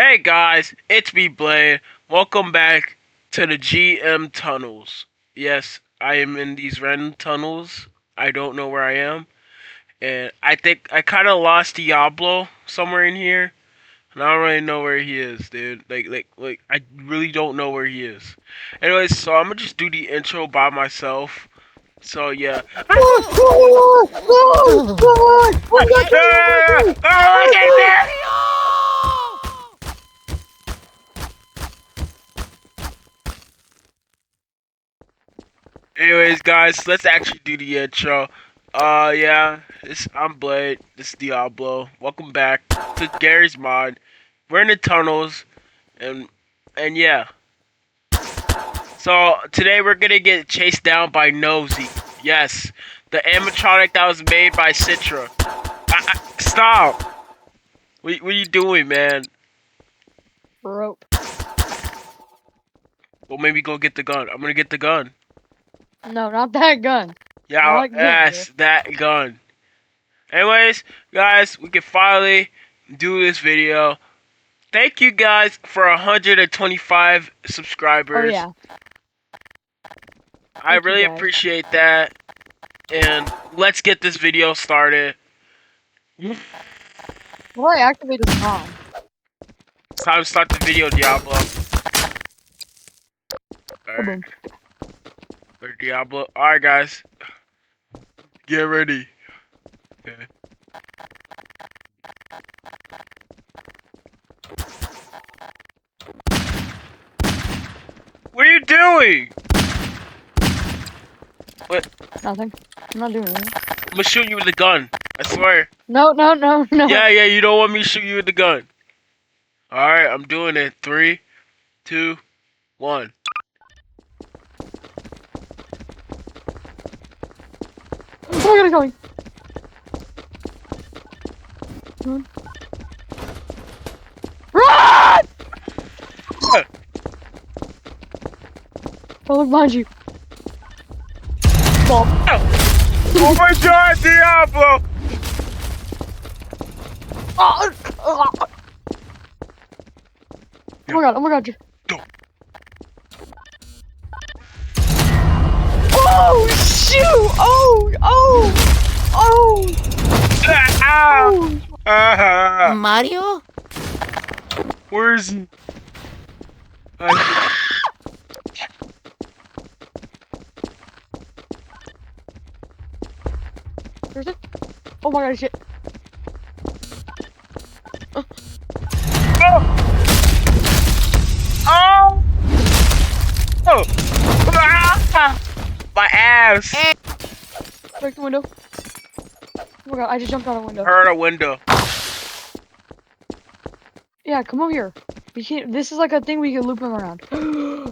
Hey guys, it's me Blade. Welcome back to the GM tunnels. Yes, I am in these random tunnels. I don't know where I am. And I think I kind of lost Diablo somewhere in here. And I don't really know where he is, dude. Like, I really don't know where he is. Anyways, so I'm gonna just do the intro by myself. So yeah. Anyways, guys, let's actually do the intro. Yeah, I'm Blade. This is Diablo. Welcome back to Gary's Mod. We're in the tunnels, and yeah. So today we're gonna get chased down by Nosy. Yes, the animatronic that was made by Citra. Stop! What are you doing, man? Rope. Well, maybe go get the gun. I'm gonna get the gun. No, not that gun. Yeah, like yes, that gun. Anyways, guys, we can finally do this video. Thank you guys for 125 subscribers. Oh yeah. I really appreciate that. And let's get this video started. Well, I activate this bomb. It's time to start the video, Diablo. Alright. Diablo. Alright, guys. Get ready. Okay. What are you doing? What? Nothing. I'm not doing anything. I'm gonna shoot you with the gun. I swear. No. Yeah, you don't want me to shoot you with the gun. Alright, I'm doing it. 3, 2, 1. Oh my god, it's going. Run! Oh, look behind you. Ball. Oh my god, Diablo! Oh my god. Go. Oh, shoot! Oh! Mario? Where is he? Where's it? Oh my god, shit. Oh! Oh! Oh! Ah! My ass! Break the window. Oh my god, I just jumped out a window. Heard a window. Yeah, come over here. We can't. This is like a thing we can loop him around. Oh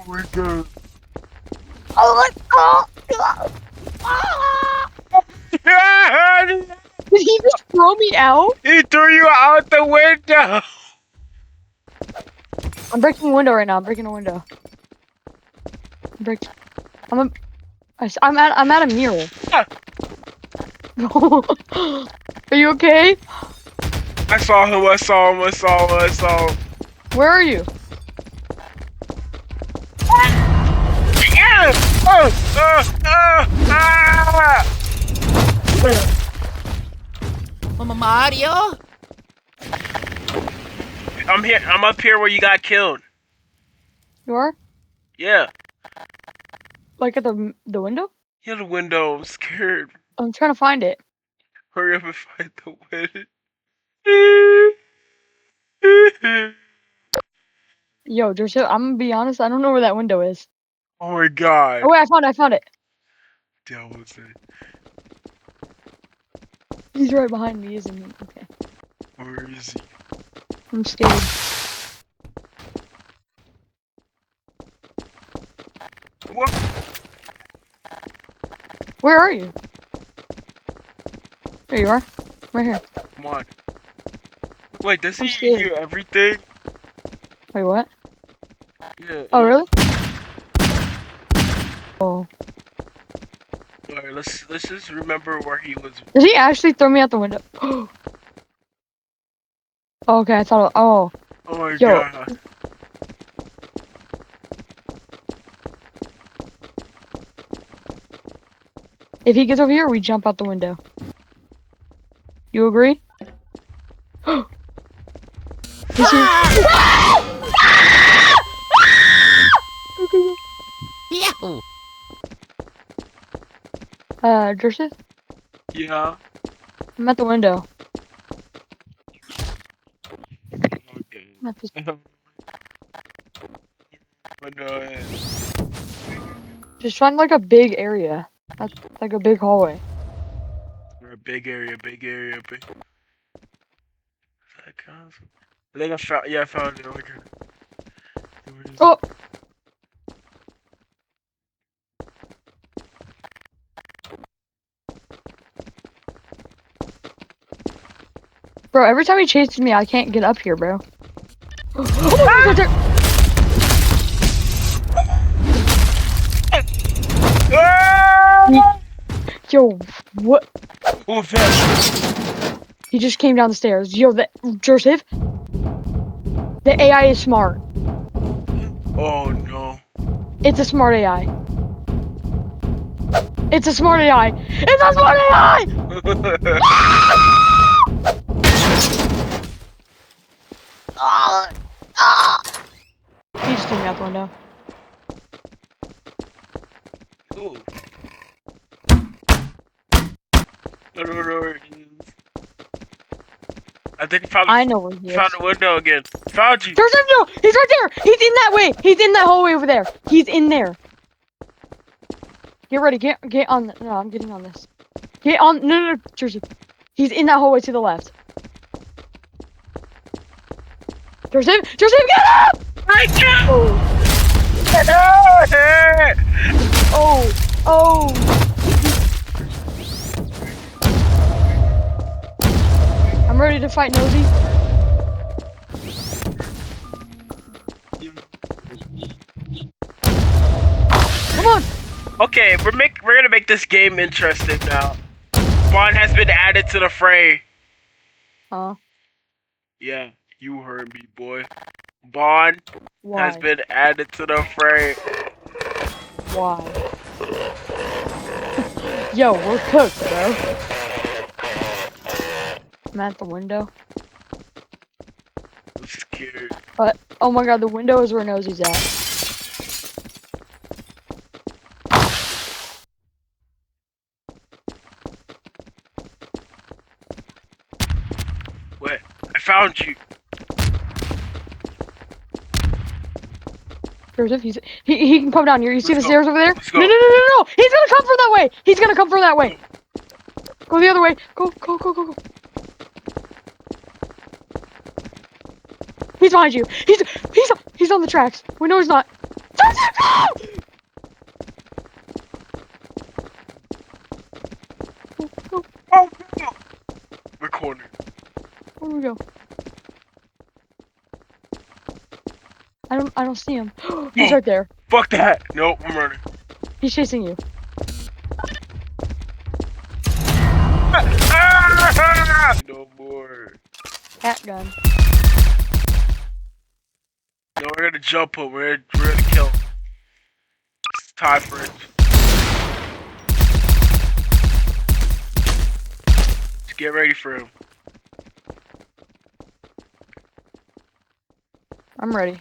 my god. Did he just throw me out? He threw you out the window! I'm breaking a window right now. I'm breaking a window. I'm at a mirror. Are you okay? I saw him. Where are you? Mario? I'm here. I'm up here where you got killed. You are? Yeah. Like at the window? Yeah, the window. I'm scared. I'm trying to find it. Hurry up and find the window. Yo, I'm gonna be honest. I don't know where that window is. Oh my god. Oh wait, I found it. That was it. He's right behind me, isn't he? Okay. Where is he? I'm scared. What? Where are you? There you are. Right here. Come on. Wait, does I'm he scared. hear everything? Wait, what? Yeah. Oh, really? Oh. Alright, let's just remember where he was. Did he actually throw me out the window? Oh, okay, I thought. Oh, Oh my yo, god. if he gets over here, we jump out the window. You agree? He's here. Yahoo! Joseph, Yeah. I'm at the window. Okay. I'm at this, But no, just find like a big area. That's like a big hallway. we're a big area, big. I think I found. Yeah, I found it. Okay. Where is it? Oh, bro, every time he chases me, I can't get up here, bro. Oh, he's right there. Ah! Yo, what? Oh, that. He just came down the stairs. Yo, Joseph, the AI is smart. Oh no. It's a smart AI. It's a smart AI. It's a smart AI! He just threw me out the window. Ooh. I don't know where it is. I think I know where he found is. the window again. Found you. Joseph, no! He's right there! He's in that way! He's in that hallway over there! He's in there! Get ready, get on no, I'm getting on this. Get on no, Joseph. He's in that hallway to the left. Joseph, get up! I can't. Oh, oh. I'm ready to fight Nosy. Come on! Okay, we're gonna make this game interesting now. Bond has been added to the fray. Yeah, you heard me, boy. Bond has Why? been added to the fray. Why? Yo, we're cooked, bro. I'm at the window. I'm scared. But, oh my god, the window is where Nosy's at. What? I found you. Joseph, he can come down here. You see Let's the go. stairs over there? Let's No, go. no, no, no, no! He's gonna come from that way! He's gonna come from that way! Go the other way! Go, go, go, go, go! He's behind you! He's on the tracks! We know he's not! Joseph, no! Go, go, Oh, no. We're cornered. where do we go? I don't see him. He's Oh, right there. fuck that. Nope, I'm running. He's chasing you. No more. Cat gun. No, we're gonna jump him. We're gonna kill him. It's time for it. Just get ready for him. I'm ready.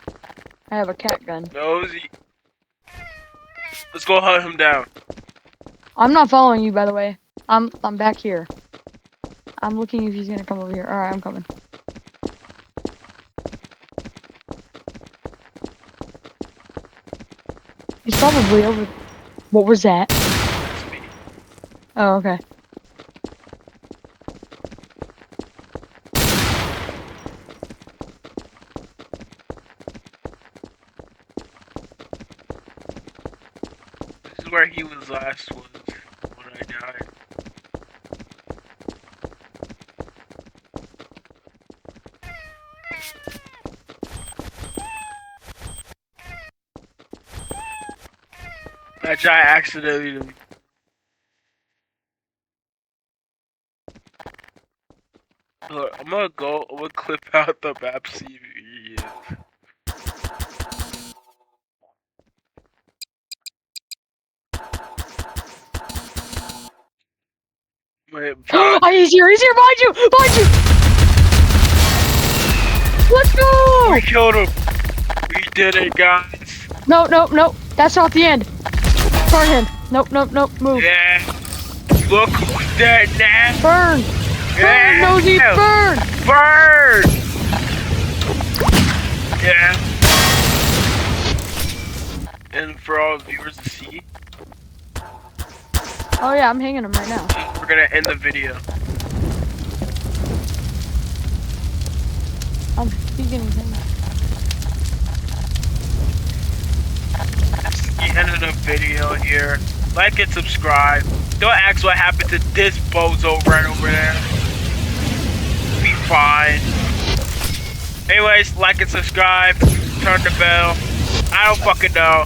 I have a cat gun. Nosy. Let's go hunt him down. I'm not following you, by the way. I'm back here. I'm looking if he's gonna come over here. Alright, I'm coming. He's probably over. What was that? It's me. Oh, okay. This is where he was last was when I died. That guy accidentally. I'm gonna clip out the map, see if he is. Wait, He's here! He's here! Behind you! Behind you! Let's go! we killed him! We did it, guys! No, no, no. That's not the end. Burn him. Nope, nope, nope. Move. Yeah! Look who's dead now! Burn! Yeah! Burn, Nosy! Burn! Burn! Yeah. And for all viewers to see, Oh yeah, I'm hanging him right now. we're gonna end the video. I'm beginning him. This is the end of the video here. Like and subscribe. Don't ask what happened to this bozo right over there. Be fine. Anyways, like and subscribe. Turn the bell. I don't fucking know.